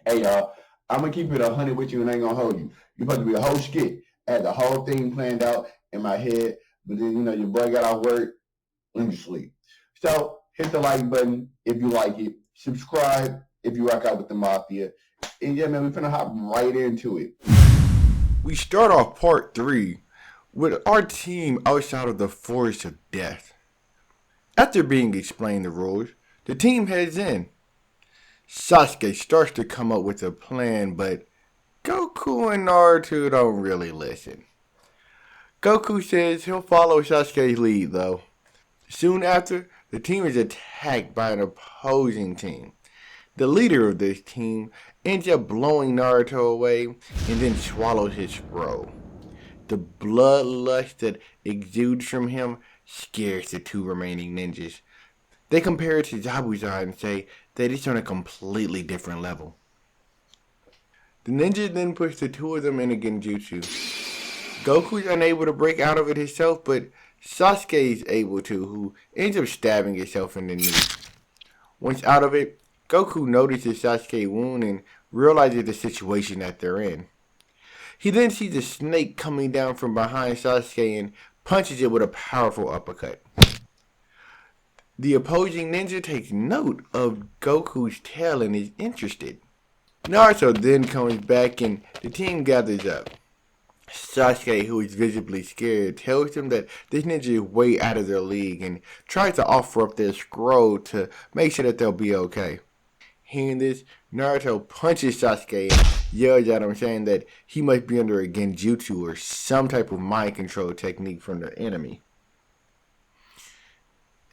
Hey y'all, I'm gonna keep it 100 with you and I ain't gonna hold you. You supposed to be a whole skit. I had the whole thing planned out in my head, but then your boy got off work, let me sleep. So hit the like button if you like it. Subscribe if you rock out with the mafia. And yeah, man, we're finna hop right into it. We start off part 3 with our team outside of the Forest of Death. After being explained the rules, the team heads in. Sasuke starts to come up with a plan, but Goku and Naruto don't really listen. Goku says he'll follow Sasuke's lead though. Soon after, the team is attacked by an opposing team. The leader of this team ends up blowing Naruto away and then swallows his scroll. The bloodlust that exudes from him scares the two remaining ninjas. They compare it to Zabuza and say that it's on a completely different level. The ninja then push the two of them in a genjutsu. Goku's unable to break out of it himself, but Sasuke is able to, who ends up stabbing himself in the knee. Once out of it, Goku notices Sasuke's wound and realizes the situation that they're in. He then sees a snake coming down from behind Sasuke and punches it with a powerful uppercut. The opposing ninja takes note of Goku's tail and is interested. Naruto then comes back and the team gathers up. Sasuke, who is visibly scared, tells them that this ninja is way out of their league and tries to offer up their scroll to make sure that they'll be okay. Hearing this, Naruto punches Sasuke and yells at him saying that he must be under a genjutsu or some type of mind control technique from the enemy.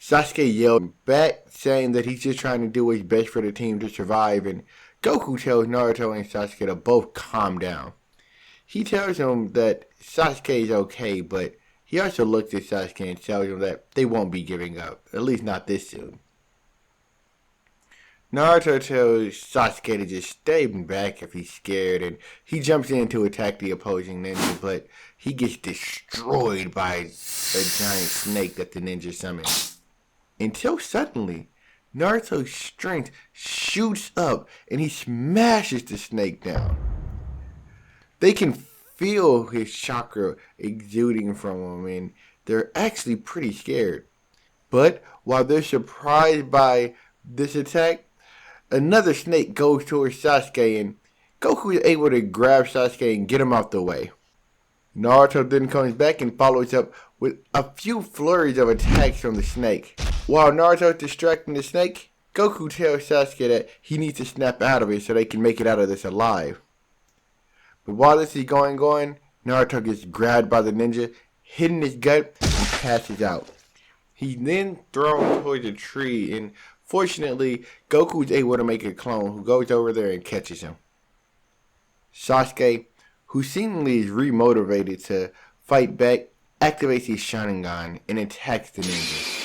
Sasuke yelled back saying that he's just trying to do what's best for the team to survive, and Goku tells Naruto and Sasuke to both calm down. He tells him that Sasuke is okay, but he also looks at Sasuke and tells him that they won't be giving up, at least not this soon. Naruto tells Sasuke to just stay back if he's scared, and he jumps in to attack the opposing ninja, but he gets destroyed by a giant snake that the ninja summons. Until suddenly, Naruto's strength shoots up and he smashes the snake down. They can feel his chakra exuding from him and they're actually pretty scared. But while they're surprised by this attack, another snake goes towards Sasuke and Goku is able to grab Sasuke and get him out the way. Naruto then comes back and follows up with a few flurries of attacks from the snake. While Naruto is distracting the snake, Goku tells Sasuke that he needs to snap out of it so they can make it out of this alive. But while this is going on, Naruto gets grabbed by the ninja, hit in his gut, and passes out. He's then thrown towards a tree, and fortunately, Goku is able to make a clone who goes over there and catches him. Sasuke, who seemingly is remotivated to fight back, activates his Sharingan and attacks the ninja.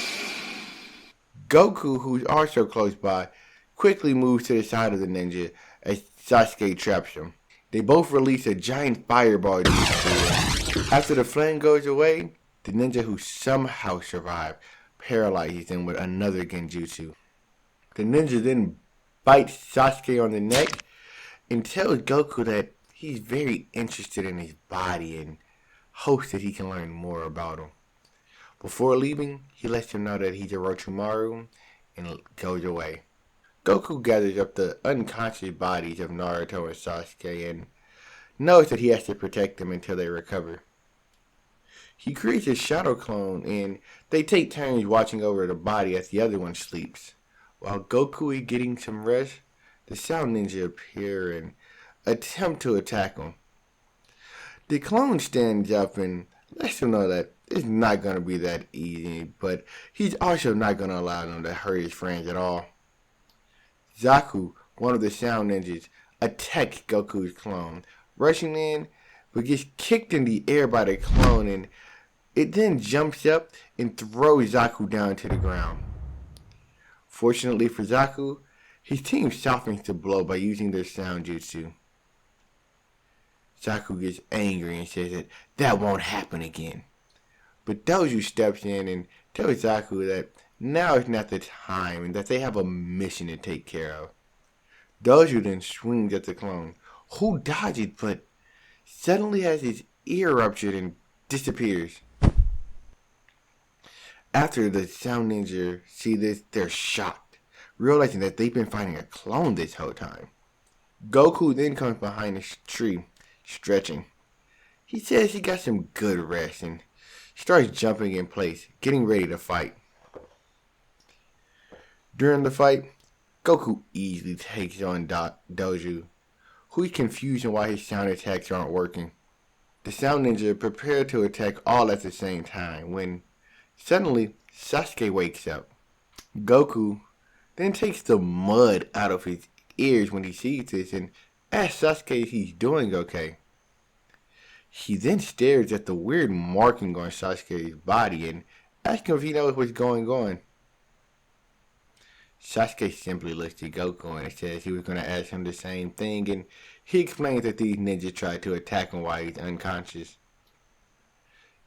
Goku, who's also close by, quickly moves to the side of the ninja as Sasuke traps him. They both release a giant fireball jutsu. After the flame goes away, the ninja who somehow survived paralyzes him with another genjutsu. The ninja then bites Sasuke on the neck and tells Goku that he's very interested in his body and hopes that he can learn more about him. Before leaving, he lets him know that he's Orochimaru and goes away. Goku gathers up the unconscious bodies of Naruto and Sasuke and knows that he has to protect them until they recover. He creates a shadow clone and they take turns watching over the body as the other one sleeps. While Goku is getting some rest, the Sound Ninja appear and attempt to attack him. The clone stands up and lets him know that it's not going to be that easy, but he's also not going to allow them to hurt his friends at all. Zaku, one of the Sound Ninjas, attacks Goku's clone, rushing in, but gets kicked in the air by the clone, and it then jumps up and throws Zaku down to the ground. Fortunately for Zaku, his team softens the blow by using their sound jutsu. Zaku gets angry and says that won't happen again. But Doju steps in and tells Zaku that now is not the time and that they have a mission to take care of. Doju then swings at the clone, who dodges but suddenly has his ear ruptured and disappears. After the Sound Ninja see this, they're shocked, realizing that they've been fighting a clone this whole time. Goku then comes behind a tree, stretching. He says he got some good rest and starts jumping in place, getting ready to fight. During the fight, Goku easily takes on Doju, who is confused on why his sound attacks aren't working. The Sound Ninja prepare to attack all at the same time when suddenly Sasuke wakes up. Goku then takes the mud out of his ears when he sees this and asks Sasuke if he's doing okay. He then stares at the weird marking on Sasuke's body and asks him if he knows what's going on. Sasuke simply looks at Goku and says he was going to ask him the same thing, and he explains that these ninjas tried to attack him while he's unconscious.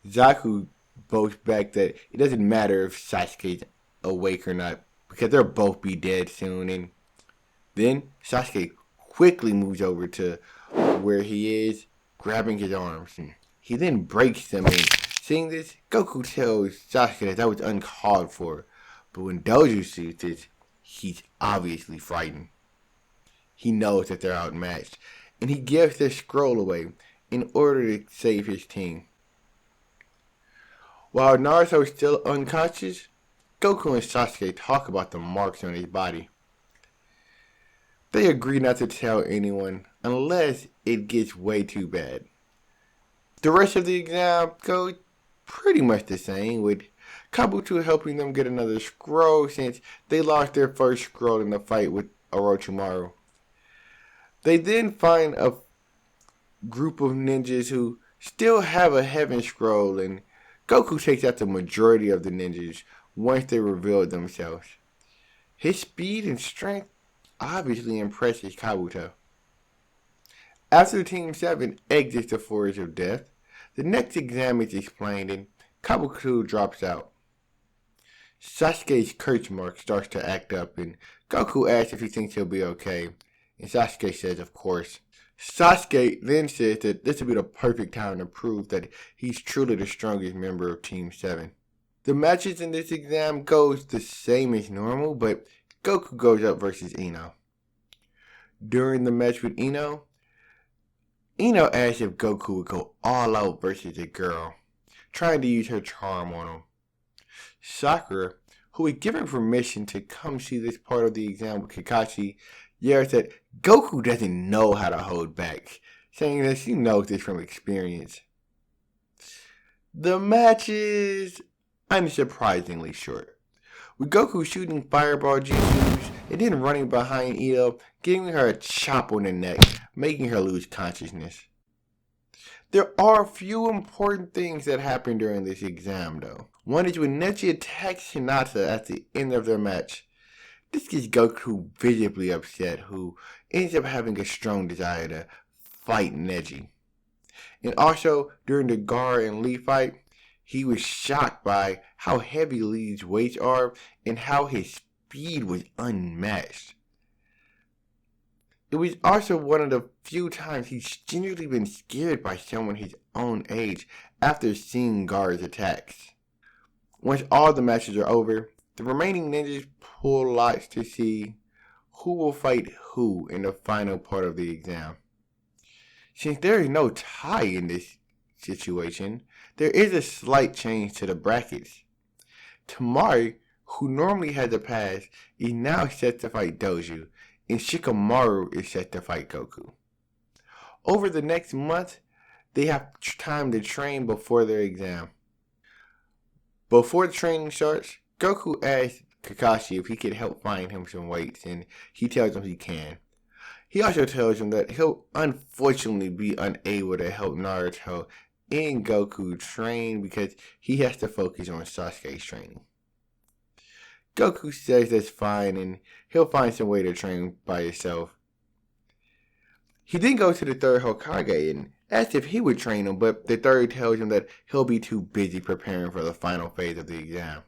Zaku boasts back that it doesn't matter if Sasuke's awake or not, because they'll both be dead soon, and then Sasuke quickly moves over to where he is, grabbing his arms, and he then breaks them, and seeing this, Goku tells Sasuke that was uncalled for, but when Doju sees this, he's obviously frightened. He knows that they're outmatched, and he gives their scroll away in order to save his team. While Naruto is still unconscious, Goku and Sasuke talk about the marks on his body. They agree not to tell anyone unless it gets way too bad. The rest of the exam goes pretty much the same, with Kabuto helping them get another scroll since they lost their first scroll in the fight with Orochimaru. They then find a group of ninjas who still have a heaven scroll, and Goku takes out the majority of the ninjas once they reveal themselves. His speed and strength obviously impresses Kabuto. After Team 7 exits the Forest of Death, the next exam is explained and Kabuto drops out. Sasuke's curse mark starts to act up and Goku asks if he thinks he'll be okay, and Sasuke says of course. Sasuke then says that this will be the perfect time to prove that he's truly the strongest member of Team 7. The matches in this exam goes the same as normal, but Goku goes up versus Ino. During the match with Ino asks if Goku would go all out versus a girl, trying to use her charm on him. Sakura, who is given permission to come see this part of the exam with Kakashi, yells that Goku doesn't know how to hold back, saying that she knows this from experience. The match is unsurprisingly short, with Goku shooting fireball jutsus and then running behind Ino, giving her a chop on the neck, making her lose consciousness. There are a few important things that happen during this exam though. One is when Neji attacks Hinata at the end of their match. This gets Goku visibly upset, who ends up having a strong desire to fight Neji. And also, during the Gar and Lee fight, he was shocked by how heavy Lee's weights are and how his speed was unmatched. It was also one of the few times he's genuinely been scared by someone his own age after seeing Gar's attacks. Once all the matches are over, the remaining ninjas pull lots to see who will fight who in the final part of the exam. Since there is no tie in this situation, there is a slight change to the brackets. Tamari, who normally has a pass, is now set to fight Doju, and Shikamaru is set to fight Goku. Over the next month, they have time to train before their exam. Before the training starts, Goku asks Kakashi if he can help find him some weights, and he tells him he can. He also tells him that he'll unfortunately be unable to help Naruto and Goku train because he has to focus on Sasuke's training. Goku says that's fine and he'll find some way to train by himself. He then goes to the third Hokage and asks if he would train him, but the third tells him that he'll be too busy preparing for the final phase of the exam.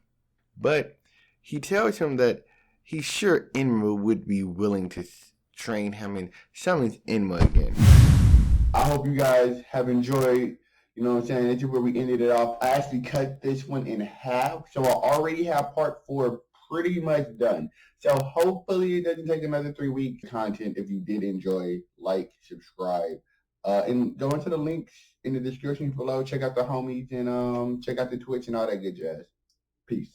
But he tells him that he's sure Enma would be willing to train him and summons Enma again. I hope you guys have enjoyed. You know what I'm saying? This is where we ended it off. I actually cut this one in half, so I already have part 4 pretty much done. So hopefully it doesn't take another 3 weeks content. If you did enjoy, like, subscribe, and go into the links in the description below. Check out the homies and check out the Twitch and all that good jazz. Peace.